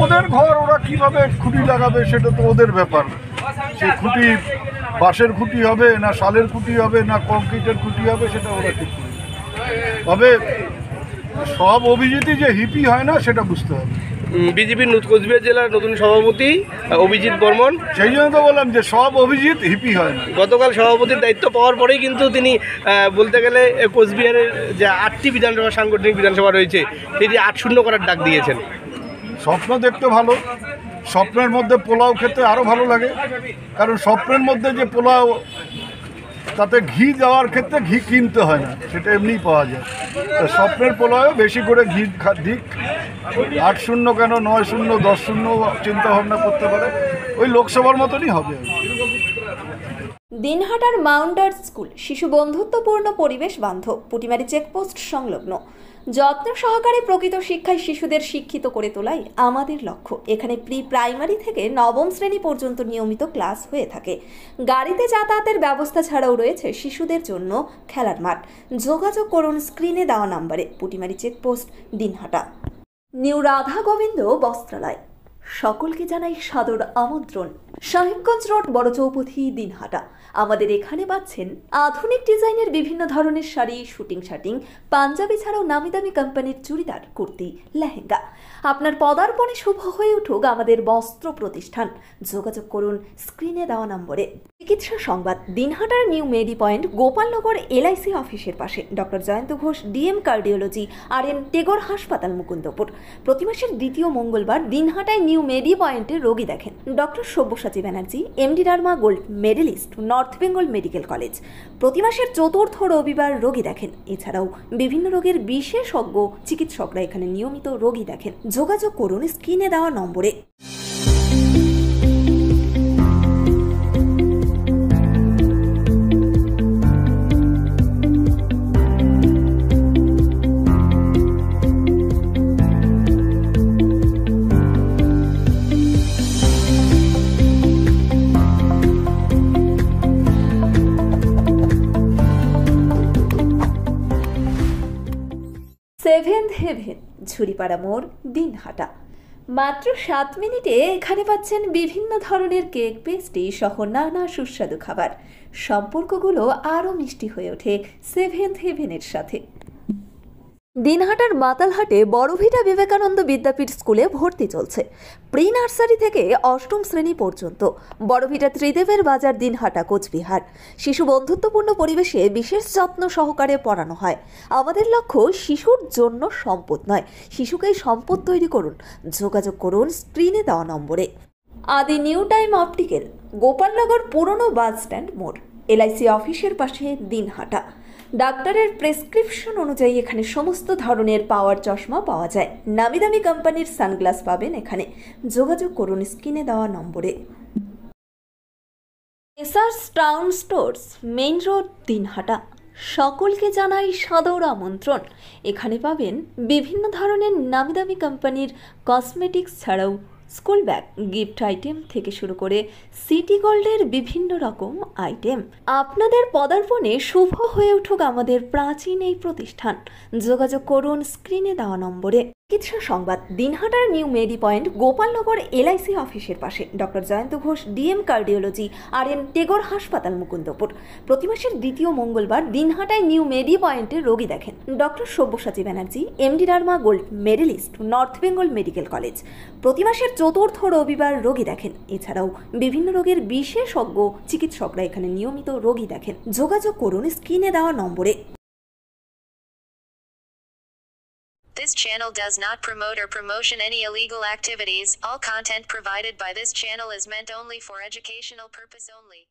ওদের ঘর, ওরা কিভাবে খুঁটি লাগাবে সেটা তো ওদের ব্যাপার। সে খুঁটি বাঁশের খুঁটি হবে না শালের খুঁটি হবে না কংক্রিটের খুঁটি হবে সেটা ওরা ঠিক করবে। তবে সব অভিজিৎই যে হিপি হয় না সেটা বুঝতে হবে। বিজেপির কোচবিহার জেলার নতুন সভাপতি অভিজিৎ বর্মন, সেই জন্য তো বললাম যে সব অভিজিৎ হিপি হয় না। গতকাল সভাপতির দায়িত্ব পাওয়ার পরেই কিন্তু তিনি বলতে গেলে কোচবিহারের যে 8টি বিধানসভা সাংগঠনিক বিধানসভা রয়েছে সেটি 8-0 করার ডাক দিয়েছেন। স্বপ্ন দেখতে ভালো, স্বপ্নের মধ্যে পোলাও খেতে আরও ভালো লাগে, কারণ স্বপ্নের মধ্যে যে পোলাও তাতে ঘি দেওয়ার ক্ষেত্রে ঘি কিনতে হয় না, সেটা এমনিই পাওয়া যায়। তো স্বপ্নের পোলাও বেশি করে ঘি দিক, 8-0 কেন 9-0 10-0 চিন্তা ভাবনা করতে পারে, ওই লোকসভার মতনই হবে। দিনহাটার মাউন্টার স্কুল শিশু বন্ধুত্বপূর্ণ পরিবেশ বান্ধব, পুটিমারি চেকপোস্ট সংলগ্ন। যত্ন সহকারে প্রকৃত শিক্ষায় শিশুদের শিক্ষিত করে তোলাই আমাদের লক্ষ্য। এখানে প্রি প্রাইমারি থেকে নবম শ্রেণী পর্যন্ত নিয়মিত ক্লাস হয়ে থাকে। গাড়িতে যাতায়াতের ব্যবস্থা ছাড়াও রয়েছে শিশুদের জন্য খেলার মাঠ। যোগাযোগ করুন স্ক্রিনে দেওয়া নম্বরে। পুটিমারি চেকপোস্ট, দিনহাটা। নিউ রাধা গোবিন্দ বস্ত্রালয়, সকলকে জানাই সাদর আমন্ত্রণ। সাহেবগঞ্জ রোড, বড় চৌপথি, দিনহাটা। আমাদের এখানে পাচ্ছেন আধুনিক ডিজাইনের বিভিন্ন ধরনের শাড়ি, শুটিং শার্টিং, পাঞ্জাবি ছাড়াও নামি দামি কোম্পানির চুড়িদার, কুর্তি, লেহেঙ্গা। আপনার পদার্পণে শুভ হয়ে উঠুক আমাদের বস্ত্র প্রতিষ্ঠান। যোগাযোগ করুন স্ক্রিনে দেওয়া নম্বরে। চিকিৎসা সংবাদ, দিনহাটার নিউ মেডি পয়েন্ট, গোপালনগর LIC অফিসের পাশে। Doctor Jayanta Ghosh, DM cardiology, RN Tagore হাসপাতাল, মুকুন্দপুর। প্রতি মাসের দ্বিতীয় মঙ্গলবার দিনহাটায় নিউ মেডি পয়েন্টে রোগী দেখেন doctor Sabyasachi Banerjee, MD derma gold medalist, north Bengal medical college. প্রতি মাসের চতুর্থ রবিবার রোগী দেখেন। এছাড়াও বিভিন্ন রোগের বিশেষজ্ঞ চিকিৎসকরা এখানে নিয়মিত রোগী দেখেন। যোগাযোগ করুন স্ক্রিনে দেওয়া নম্বরে। সেভেন্থ হেভেন, ঝুড়িপাড়া মোড়, দিনহাটা। মাত্র 7 মিনিটে এখানে পাচ্ছেন বিভিন্ন ধরনের কেক, পেস্ট্রি সহ নানা সুস্বাদু খাবার। সম্পর্কগুলো আরও মিষ্টি হয়ে ওঠে সেভেন্থ হেভেনের সাথে। দিনহাটার মাতালহাটে বড়ভিটা বিবেকানন্দ বিদ্যাপীঠ স্কুলে ভর্তি চলছে। প্রি নার্সারি থেকে 8ম শ্রেণী পর্যন্ত। বড়ভিটা ত্রিদেবের বাজার, দিনহাটা, কোচবিহার। শিশু বন্ধুত্বপূর্ণ পরিবেশে বিশেষ যত্ন সহকারে পড়ানো হয়। আমাদের লক্ষ্য শিশুর জন্য সম্পদ নয়, শিশুকেই সম্পদ তৈরি করুন। যোগাযোগ করুন স্ক্রিনে দেওয়া নম্বরে। আদি নিউ টাইম অপটিক্যাল, গোপালনগর পুরনো বাস স্ট্যান্ড মোড়, LIC অফিসের পাশে, দিনহাটা। ডাক্তারের প্রেসক্রিপশন অনুযায়ী এখানে সমস্ত ধরনের পাওয়ার চশমা পাওয়া যায়। নামি দামি কোম্পানির সানগ্লাস পাবেন এখানে। যোগাযোগ করুন স্ক্রিনে দেওয়া নম্বরে। SRS town stores, main road, Dinhata. সকলকে জানাই সাদর আমন্ত্রণ। এখানে পাবেন বিভিন্ন ধরনের নামি দামি কোম্পানির কসমেটিক্স ছাড়াও স্কুল ব্যাগ, গিফট আইটেম থেকে শুরু করে সিটি গোল্ডের বিভিন্ন রকম আইটেম। আপনাদের পদার্পণে শুভ হয়ে উঠুক আমাদের প্রাচীন এই প্রতিষ্ঠান। যোগাযোগ করুন স্ক্রিনে দেওয়া নম্বরে। চিকিৎসা সংবাদ, দিনহাটার নিউ মেডি পয়েন্ট, গোপালনগর LIC অফিসের পাশে। Doctor Jayanta Ghosh, DM cardiology, RN Tagore হাসপাতাল, মুকুন্দপুর। প্রতি মাসের দ্বিতীয় মঙ্গলবার দিনহাটায় নিউ মেডি পয়েন্টে রোগী দেখেন doctor Sabyasachi Banerjee, MD derma gold medalist, north Bengal medical college. প্রতি মাসের চতুর্থ রবিবার রোগী দেখেন। এছাড়াও বিভিন্ন রোগের বিশেষজ্ঞ চিকিৎসকরা এখানে নিয়মিত রোগী দেখেন। যোগাযোগ করুন স্ক্রিনে দেওয়া নম্বরে। This channel does not promote or promotion any illegal activities. All content provided by this channel is meant only for educational purpose only.